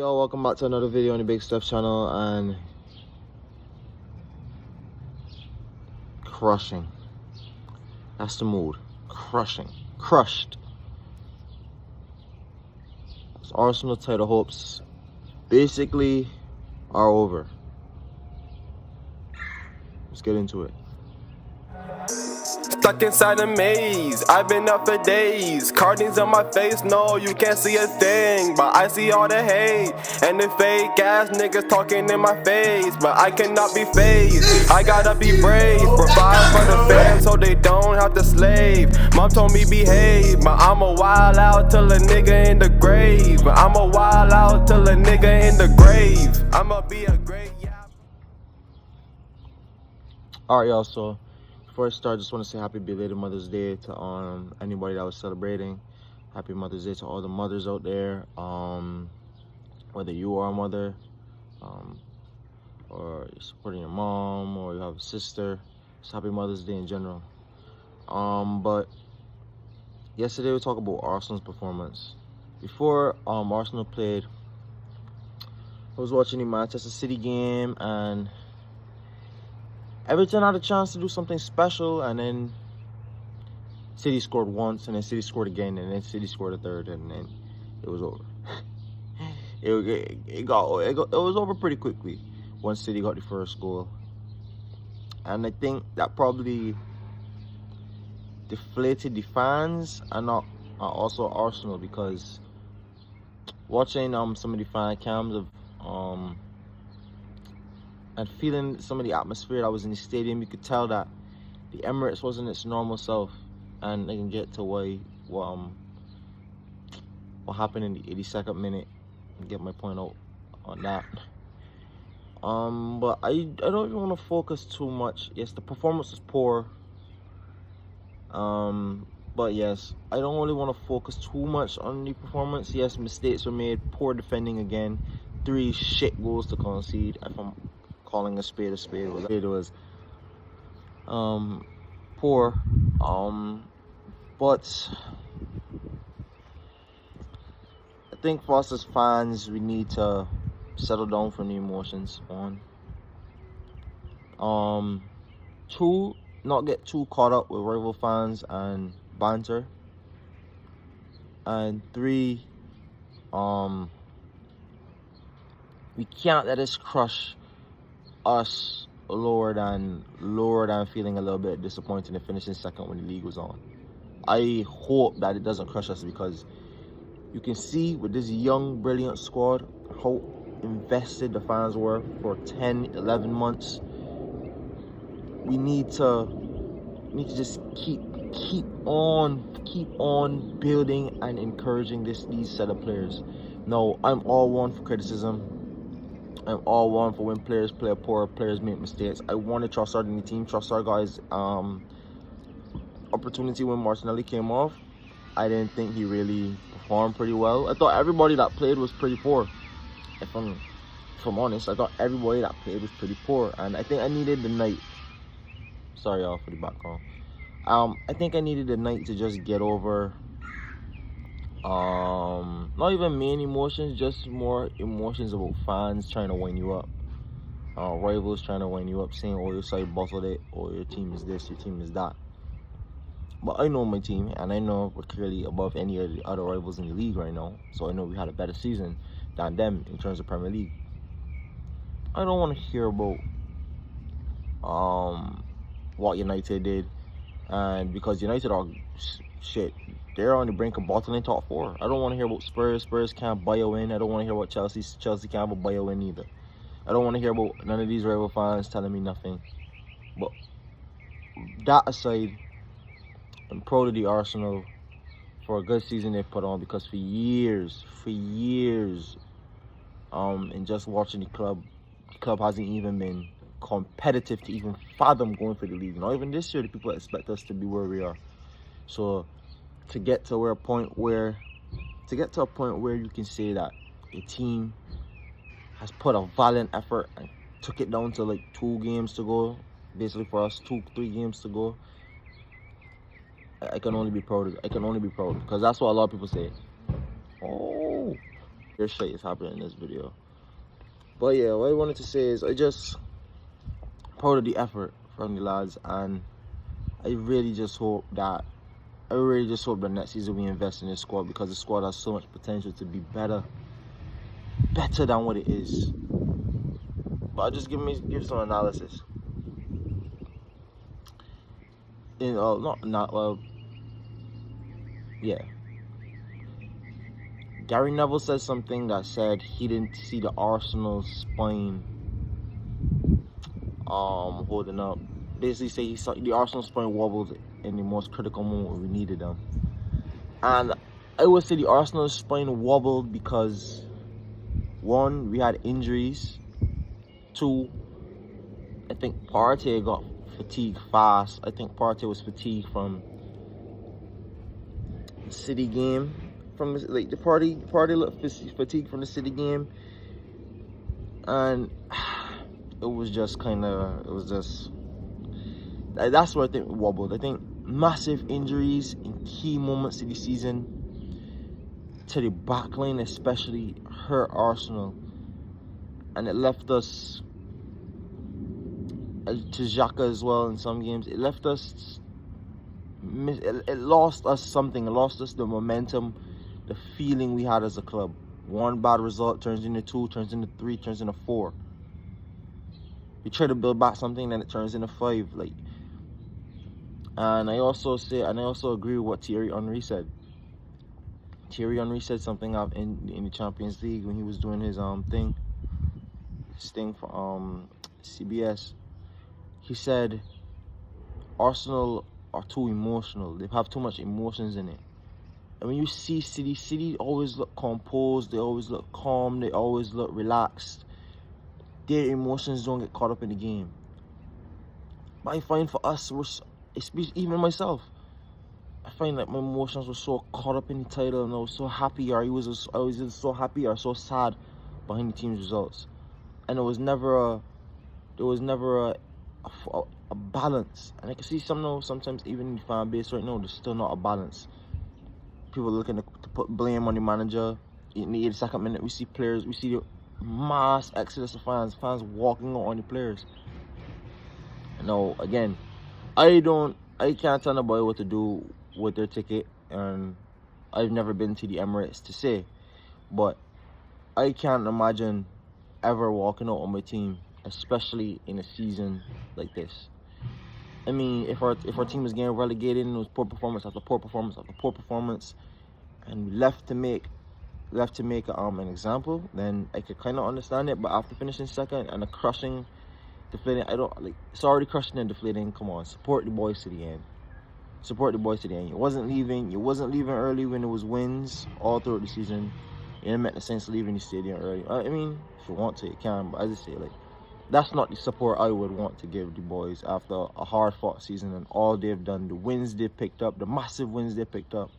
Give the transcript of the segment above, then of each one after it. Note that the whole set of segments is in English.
Yo, welcome back to another video on the Big Stuff channel, and crushing. That's the mood. Crushing. Crushed. As Arsenal title hopes basically are over. Let's get into it. Stuck inside a maze, I've been up for days. Cartings on my face, no, you can't see a thing. But I see all the hate and the fake ass niggas talking in my face. But I cannot be phased, I gotta be brave. Provide for the fam so they don't have to slave. Mom told me behave, but I'ma wild out till a nigga in the grave. But I'ma wild out till a nigga in the grave. I'ma be a great Alright, y'all, so before I start, I just want to say happy belated Mother's Day to anybody that was celebrating. Happy Mother's Day to all the mothers out there. Whether you are a mother, or you're supporting your mom, or you have a sister, just happy Mother's Day in general. But yesterday we talked about Arsenal's performance. Before Arsenal played, I was watching the Manchester City game, and Everton had a chance to do something special, and then City scored once, and then City scored again, and then City scored a third, and then it was over. it was over pretty quickly once City got the first goal. And I think that probably deflated the fans and also Arsenal, because watching some of the fan cams of and feeling some of the atmosphere that was in the stadium, you could tell that the Emirates wasn't its normal self. And I can get to what happened in the 82nd minute and get my point out on that. But I don't even want to focus too much. Yes, the performance was poor. But yes, I don't really want to focus too much on the performance. Yes, mistakes were made, poor defending again, 3 shit goals to concede. If I'm calling a spade, it was poor. But I think for us as fans, we need to settle down from the emotions. 2, not get too caught up with rival fans and banter. And 3, we can't let this crush us lower than feeling a little bit disappointed in finishing second when the league was on. I hope that it doesn't crush us, because you can see with this young, brilliant squad how invested the fans were for 10, 11 months. We need to just keep on building and encouraging these set of players. No, I'm all one for criticism. I'm all one for when players play poor, players make mistakes. I wanted Trossard in the team. Trossard got his opportunity when Martinelli came off. I didn't think he really performed pretty well. I thought everybody that played was pretty poor. If I'm honest, I thought everybody that played was pretty poor. And I think I needed the night. Sorry, y'all, for the background. I think I needed the night to just get over not even main emotions, just more emotions about fans trying to wind you up, rivals trying to wind you up, saying, oh, your side bottled it, or your team is this, your team is that. But I know my team, and I know we're clearly above any of the other rivals in the league right now, so I know we had a better season than them in terms of Premier League. I don't want to hear about what United did, and because United are shit, they're on the brink of bottling top 4. I don't want to hear about Spurs. Spurs can't buy a win. I don't want to hear about Chelsea. Chelsea can't buy a win either. I don't want to hear about none of these rival fans telling me nothing. But that aside, I'm proud of the Arsenal for a good season they put on, because for years, and just watching the club hasn't even been competitive to even fathom going for the league. Not even this year, the people expect us to be where we are. So to get to a point where you can say that a team has put a valiant effort and took it down to like 2 games to go, basically for us 2-3 games to go, I can only be proud. I can only be proud, because that's what a lot of people say. Oh, Your shit is happening in this video. But yeah, what I wanted to say is I just proud of the effort from the lads, and I really just hope that next season we invest in this squad, because the squad has so much potential to be better than what it is. But I'll just give some analysis. Gary Neville said something that said he didn't see the Arsenal spine holding up. Basically say he saw the Arsenal spine wobbled in the most critical moment when we needed them. And I would say the Arsenal spine wobbled because, one, we had injuries. Two, I think Partey got fatigued fast. I think Partey was fatigued from the City game. Partey looked fatigued from the City game. And it was just that's where I think it wobbled. I think massive injuries in key moments of the season to the backline especially hurt Arsenal, and it left us, to Xhaka as well in some games, it left us, it lost us something. It lost us the momentum, the feeling we had as a club. One bad result turns into 2, turns into 3, turns into 4. We try to build back something, then it turns into 5. And I also agree with what Thierry Henry said. Thierry Henry said something in the Champions League when he was doing his thing for CBS. He said Arsenal are too emotional. They have too much emotions in it. And when you see City always look composed. They always look calm. They always look relaxed. Their emotions don't get caught up in the game. But I find for us, even myself, I find that my emotions were so caught up in the title, and I was so happy, or I was so happy or so sad behind the team's results, and there was never a balance. And I can see sometimes even in the fan base right now, there's still not a balance. People looking to put blame on the manager. In the 82nd minute, we see the mass exodus of fans walking out on the players. Now, again, I can't tell nobody what to do with their ticket, and I've never been to the Emirates to say, but I can't imagine ever walking out on my team, especially in a season like this. I mean, if our team is getting relegated and it was poor performance after poor performance after poor performance, and we left to make an example, then I could kind of understand it. But after finishing second and the crushing, deflating, it's already crushing and deflating. Come on, support the boys to the end. Support the boys to the end. You wasn't leaving early when it was wins all throughout the season. It didn't make sense leaving the stadium early. I mean, if you want to, you can, but as I say, that's not the support I would want to give the boys after a hard-fought season and all they've done, the wins they picked up, the massive wins they picked up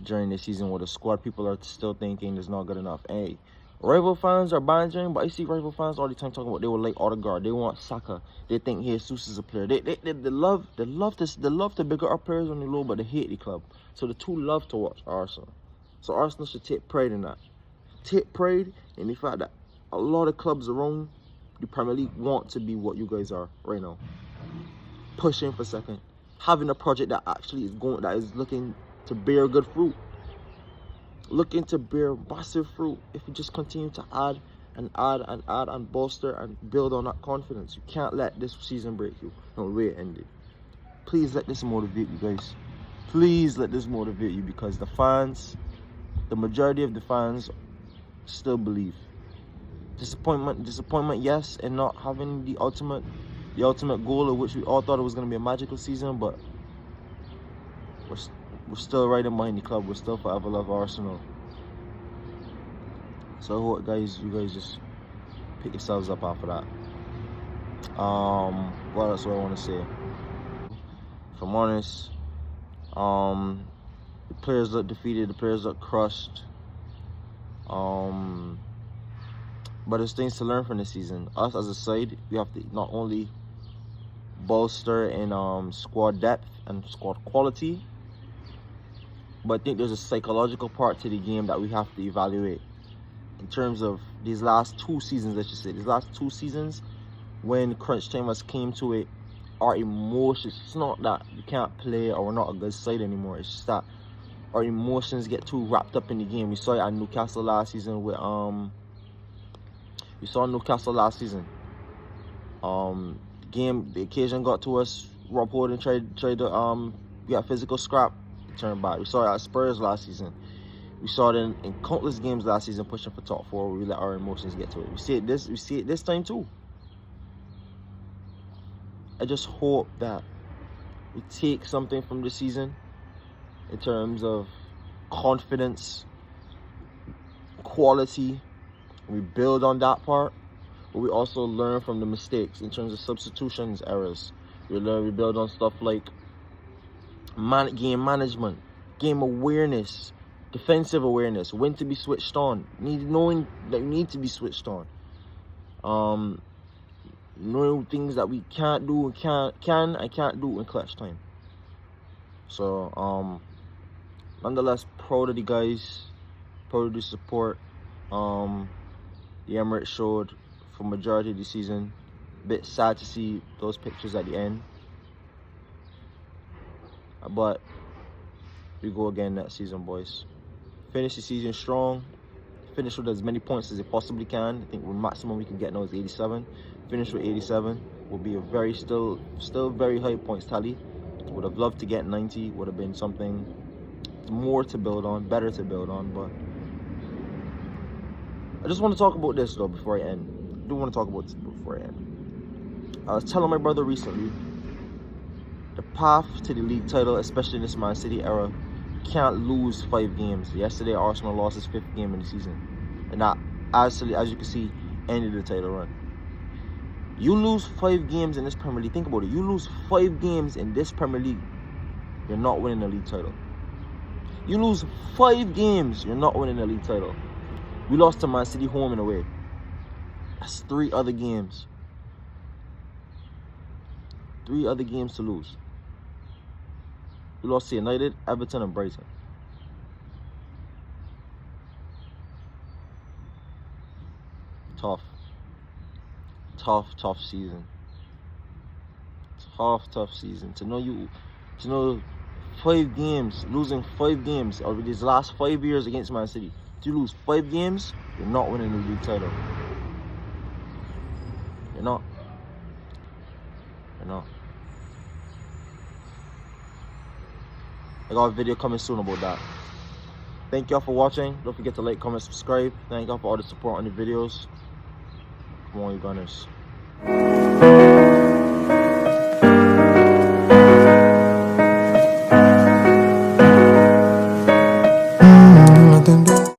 during this season, where the squad people are still thinking it's not good enough. Hey, rival fans are bantering, but I see rival fans all the time talking about they would like Odegaard, they want Saka, they think Jesus is a player. They love to bigger up players on the low, but they hate the club. So the two love to watch Arsenal. So Arsenal should take pride in that. Take pride in the fact that a lot of clubs around the Premier League want to be what you guys are right now. Pushing for second, having a project that actually is looking to bear good fruit. Looking to bear massive fruit if you just continue to add and bolster and build on that confidence. You can't let this season break you. No, the way it ended. Please let this motivate you guys. Please let this motivate you, because the majority of the fans still believe. Disappointment, yes, in not having the ultimate goal, of which we all thought it was going to be a magical season, but we're still right in behind the club. We're still forever love Arsenal. So I hope you guys just pick yourselves up after that. What else do I want to say? If I'm honest, the players look defeated, the players look crushed. But there's things to learn from this season. Us as a side, we have to not only bolster in squad depth and squad quality, But I think there's a psychological part to the game that we have to evaluate. In terms of these last 2 seasons, let's just say, these last 2 seasons, when crunch time has came to it, our emotions, it's not that we can't play or we're not a good side anymore. It's just that our emotions get too wrapped up in the game. We saw it at Newcastle last season with the occasion got to us. Rob Holding tried to get physical scrap, turned back. We saw it at Spurs last season. We saw it in countless games last season, pushing for top 4, where we let our emotions get to it. We see it this time too. I just hope that we take something from this season in terms of confidence, quality. We build on that part, but we also learn from the mistakes in terms of substitutions, errors. We build on stuff like game management, game awareness, defensive awareness, when to be switched on, knowing that you need to be switched on. Knowing things that we can't do and can't do in clutch time. So nonetheless, proud of the guys, proud of the support the Emirates showed for majority of the season. Bit sad to see those pictures at the end, but we go again next season, boys. Finish the season strong, finish with as many points as it possibly can. I think the maximum we can get now is 87. Finish with 87 will be a very still very high points tally. Would have loved to get 90. Would have been something more to build on, better to build on. But I just want to talk about this though before I end. I do want to talk about this before I end. I was telling my brother recently, the path to the league title, especially in this Man City era, you can't lose 5 games. Yesterday, Arsenal lost his 5th game in the season, and that, as you can see, ended the title run. You lose 5 games in this Premier League. Think about it. You lose 5 games in this Premier League, you're not winning the league title. You lose 5 games, you're not winning the league title. We lost to Man City home and away. That's 3 other games. 3 other games to lose. We lost to United, Everton, and Brighton. Tough season. Tough season. To know 5 games, losing 5 games over these last 5 years against Man City. If you lose 5 games, you're not winning the league title. You're not. I got a video coming soon about that. Thank y'all for watching. Don't forget to like, comment, subscribe. Thank y'all for all the support on the videos. Come on, you Gunners.